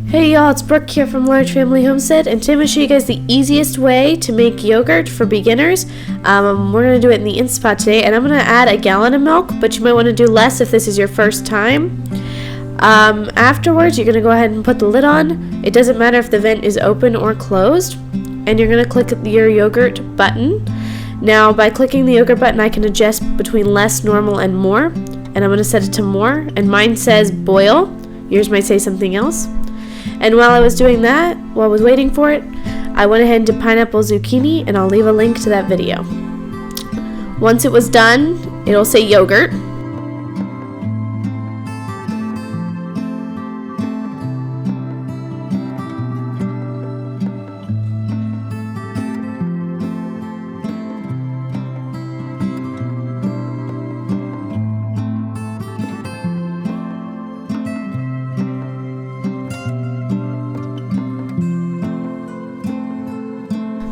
Hey y'all, it's Brooke here from Large Family Homestead, and today I'm going to show you guys the easiest way to make yogurt for beginners. We're going to do it in the Instant Pot today, and I'm going to add a gallon of milk, but you might want to do less if this is your first time. Afterwards, you're going to go ahead and put the lid on. It doesn't matter if the vent is open or closed, and you're going to click your yogurt button. Now, by clicking the yogurt button, I can adjust between less, normal, and more, and I'm going to set it to more, and mine says boil. Yours might say something else. And while I was doing that, while I was waiting for it, I went ahead and did pineapple zucchini, and I'll leave a link to that video. Once it was done, it'll say yogurt.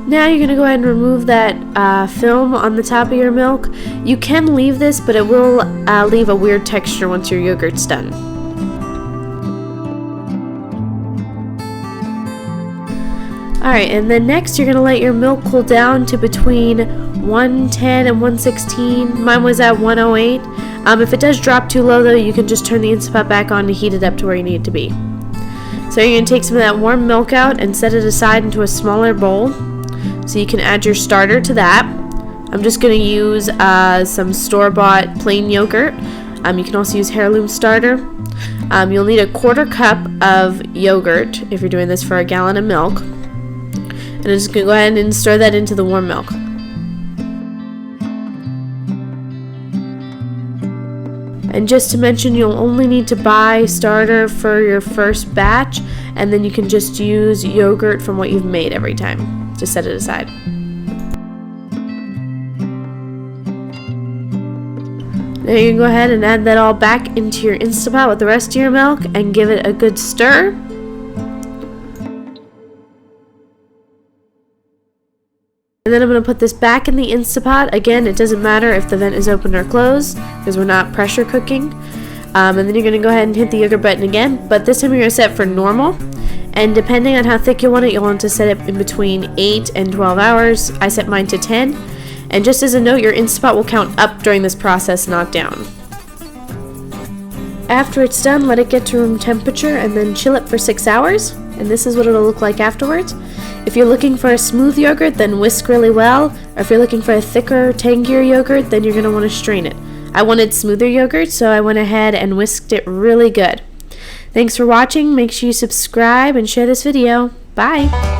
Now you're going to go ahead and remove that film on the top of your milk. You can leave this, but it will leave a weird texture once your yogurt's done. Alright, and then next you're going to let your milk cool down to between 110 and 116. Mine was at 108. If it does drop too low though, you can just turn the Instant Pot back on to heat it up to where you need it to be. So you're going to take some of that warm milk out and set it aside into a smaller bowl. So you can add your starter to that. I'm just going to use some store-bought plain yogurt. You can also use heirloom starter. You'll need a 1/4 cup of yogurt if you're doing this for a gallon of milk. And I'm just going to go ahead and stir that into the warm milk. And just to mention, you'll only need to buy starter for your first batch, and then you can just use yogurt from what you've made every time. Just set it aside. Now you can go ahead and add that all back into your Instant Pot with the rest of your milk and give it a good stir. And then I'm going to put this back in the Instant Pot. Again, it doesn't matter if the vent is open or closed because we're not pressure cooking. And then you're going to go ahead and hit the yogurt button again, but this time you're going to set for normal. And depending on how thick you want it, you'll want to set it in between 8 and 12 hours. I set mine to 10. And just as a note, your Instant Pot will count up during this process, not down. After it's done, let it get to room temperature and then chill it for 6 hours. And this is what it'll look like afterwards. If you're looking for a smooth yogurt, then whisk really well. Or if you're looking for a thicker, tangier yogurt, then you're going to want to strain it. I wanted smoother yogurt, so I went ahead and whisked it really good. Thanks for watching. Make sure you subscribe and share this video. Bye!